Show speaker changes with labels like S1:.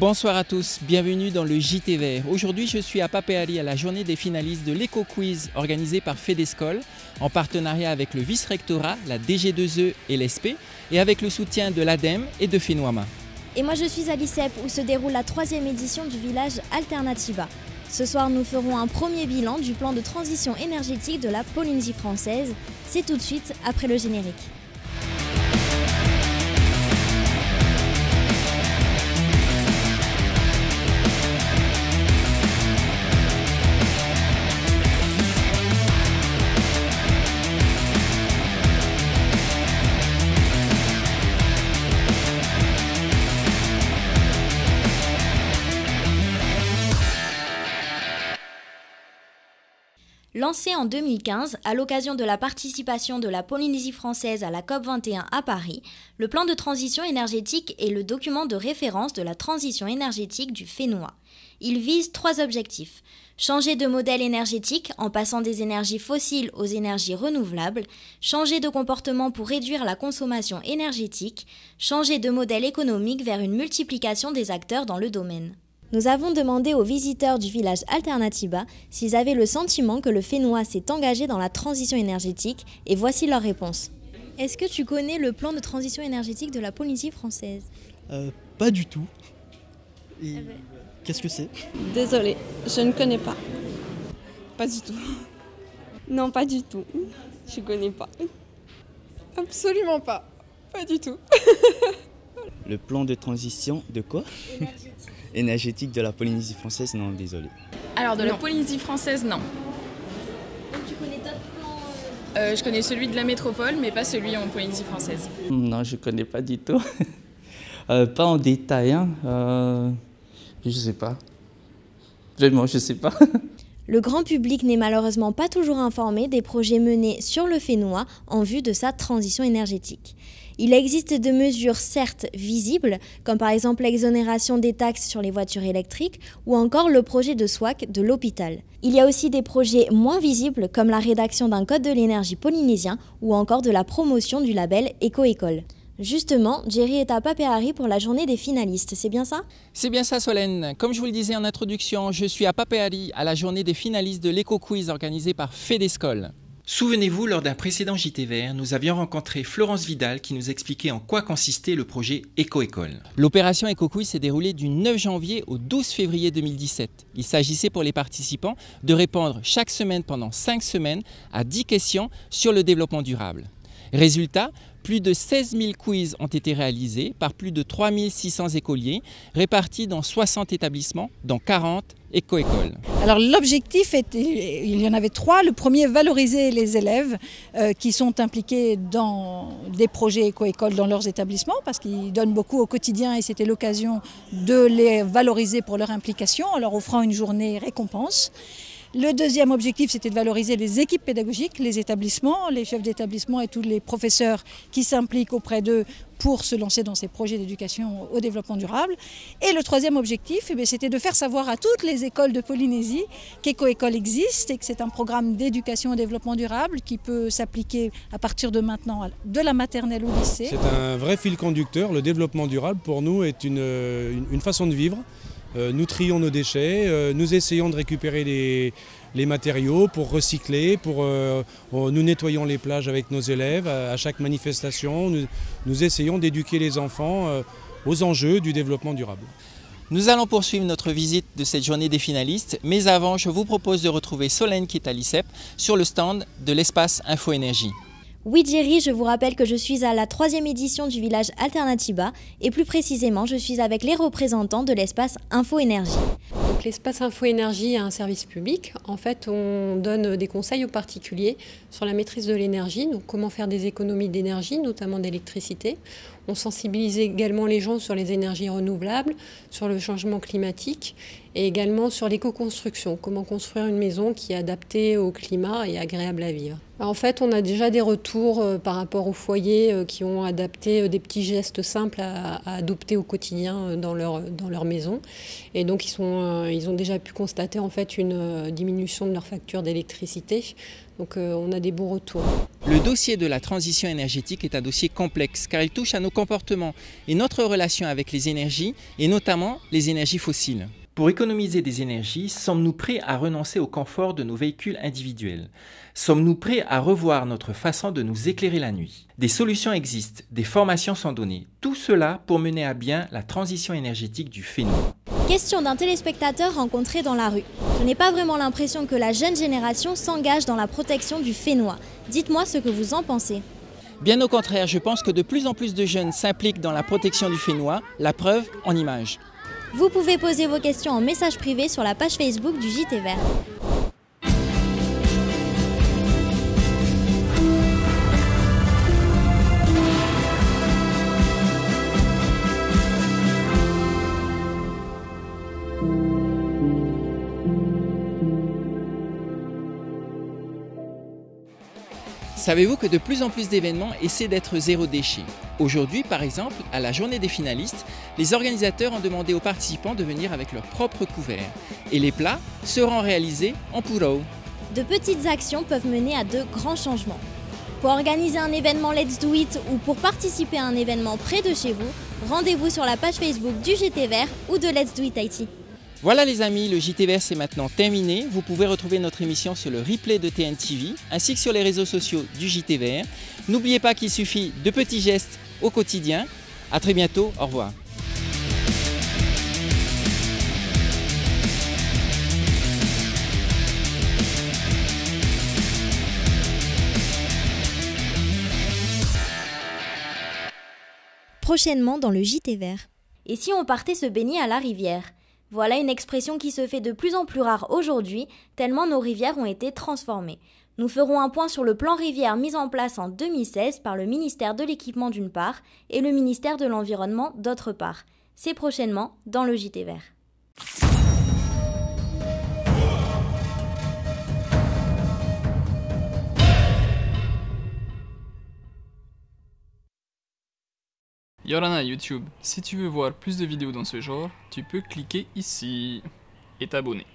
S1: Bonsoir à tous, bienvenue dans le JT Vert. Aujourd'hui, je suis à Papeari à la journée des finalistes de l'éco-quiz organisé par Fedescol en partenariat avec le vice-rectorat, la DG2E et l'ESP et avec le soutien de l'ADEME et de FENOAMA.
S2: Et moi je suis à l'ICEP où se déroule la 3e édition du village Alternatiba. Ce soir, nous ferons un premier bilan du plan de transition énergétique de la Polynésie française. C'est tout de suite après le générique. Lancé en 2015 à l'occasion de la participation de la Polynésie française à la COP21 à Paris, le plan de transition énergétique est le document de référence de la transition énergétique du FENOA. Il vise 3 objectifs. Changer de modèle énergétique en passant des énergies fossiles aux énergies renouvelables, changer de comportement pour réduire la consommation énergétique, changer de modèle économique vers une multiplication des acteurs dans le domaine. Nous avons demandé aux visiteurs du village Alternatiba s'ils avaient le sentiment que le FENOA s'est engagé dans la transition énergétique et voici leur réponse. Est-ce que tu connais le plan de transition énergétique de la Polynésie française ?
S3: Pas du tout. Et qu'est-ce que c'est ?
S4: Désolée, je ne connais pas.
S5: Pas du tout.
S4: Non, pas du tout. Je connais pas.
S5: Absolument pas. Pas du tout.
S6: Le plan de transition de quoi ? Énergétique de la Polynésie française, non, désolé.
S5: Alors de la Polynésie française, non.
S2: Donc tu connais d'autres plans
S5: Je connais celui de la métropole, mais pas celui en Polynésie française.
S7: Non, je ne connais pas du tout. Pas en détail, hein. Je sais pas. Vraiment, je sais pas.
S2: Le grand public n'est malheureusement pas toujours informé des projets menés sur le FENOA en vue de sa transition énergétique. Il existe des mesures certes visibles, comme par exemple l'exonération des taxes sur les voitures électriques ou encore le projet de SWAC de l'hôpital. Il y a aussi des projets moins visibles comme la rédaction d'un code de l'énergie polynésien ou encore de la promotion du label Éco-École. Justement, Jerry est à Papeari pour la journée des finalistes, c'est bien ça ?
S1: C'est bien ça Solène, comme je vous le disais en introduction, je suis à Papeari à la journée des finalistes de l'éco-quiz organisé par Fedescol. Souvenez-vous, lors d'un précédent JT Vert, nous avions rencontré Florence Vidal qui nous expliquait en quoi consistait le projet Éco-École. L'opération Éco-Quiz s'est déroulée du 9 janvier au 12 février 2017. Il s'agissait pour les participants de répondre chaque semaine pendant 5 semaines à 10 questions sur le développement durable. Résultat, plus de 16 000 quiz ont été réalisés par plus de 3 600 écoliers répartis dans 60 établissements, dont 40 éco-écoles.
S8: Alors l'objectif, il y en avait 3. Le premier, valoriser les élèves qui sont impliqués dans des projets éco-écoles dans leurs établissements parce qu'ils donnent beaucoup au quotidien et c'était l'occasion de les valoriser pour leur implication en leur offrant une journée récompense. Le deuxième objectif, c'était de valoriser les équipes pédagogiques, les établissements, les chefs d'établissement et tous les professeurs qui s'impliquent auprès d'eux pour se lancer dans ces projets d'éducation au développement durable. Et le troisième objectif, c'était de faire savoir à toutes les écoles de Polynésie qu'Éco-École existe et que c'est un programme d'éducation au développement durable qui peut s'appliquer à partir de maintenant, de la maternelle au lycée.
S9: C'est un vrai fil conducteur. Le développement durable, pour nous, est une façon de vivre. Nous trions nos déchets, nous essayons de récupérer les matériaux pour recycler, nous nettoyons les plages avec nos élèves à chaque manifestation. Nous essayons d'éduquer les enfants aux enjeux du développement durable.
S1: Nous allons poursuivre notre visite de cette journée des finalistes, mais avant, je vous propose de retrouver Solène qui est à l'ICEP sur le stand de l'espace Info Énergie.
S2: Oui Jerry, je vous rappelle que je suis à la 3e édition du village Alternatiba et plus précisément je suis avec les représentants de l'espace Info Énergie.
S4: Donc l'espace Info Énergie est un service public. En fait, on donne des conseils aux particuliers sur la maîtrise de l'énergie, donc comment faire des économies d'énergie, notamment d'électricité. On sensibilise également les gens sur les énergies renouvelables, sur le changement climatique et également sur l'éco-construction, comment construire une maison qui est adaptée au climat et agréable à vivre. En fait, on a déjà des retours par rapport aux foyers qui ont adapté des petits gestes simples à adopter au quotidien dans leur maison. Et donc, ils ont déjà pu constater en fait une diminution de leur facture d'électricité. Donc, on a des bons retours.
S1: Le dossier de la transition énergétique est un dossier complexe car il touche à nos comportements et notre relation avec les énergies et notamment les énergies fossiles. Pour économiser des énergies, sommes-nous prêts à renoncer au confort de nos véhicules individuels? Sommes-nous prêts à revoir notre façon de nous éclairer la nuit? Des solutions existent, des formations sont données. Tout cela pour mener à bien la transition énergétique du Fénois.
S2: Question d'un téléspectateur rencontré dans la rue. Je n'ai pas vraiment l'impression que la jeune génération s'engage dans la protection du Fénois. Dites-moi ce que vous en pensez.
S1: Bien au contraire, je pense que de plus en plus de jeunes s'impliquent dans la protection du Fénois, la preuve en images.
S2: Vous pouvez poser vos questions en message privé sur la page Facebook du JT Vert.
S1: Savez-vous que de plus en plus d'événements essaient d'être zéro déchet? Aujourd'hui, par exemple, à la journée des finalistes, les organisateurs ont demandé aux participants de venir avec leur propre couvert. Et les plats seront réalisés en pour-eau.
S2: De petites actions peuvent mener à de grands changements. Pour organiser un événement Let's Do It ou pour participer à un événement près de chez vous, rendez-vous sur la page Facebook du JT Vert ou de Let's Do It Haïti.
S1: Voilà les amis, le JT Vert c'est maintenant terminé. Vous pouvez retrouver notre émission sur le replay de TNTV ainsi que sur les réseaux sociaux du JT Vert. N'oubliez pas qu'il suffit de petits gestes au quotidien. A très bientôt, au revoir.
S2: Prochainement dans le JT Vert. Et si on partait se baigner à la rivière? Voilà une expression qui se fait de plus en plus rare aujourd'hui, tellement nos rivières ont été transformées. Nous ferons un point sur le plan rivière mis en place en 2016 par le ministère de l'Équipement d'une part et le ministère de l'Environnement d'autre part. C'est prochainement dans le JT Vert.
S10: Yorana YouTube, si tu veux voir plus de vidéos dans ce genre, tu peux cliquer ici et t'abonner.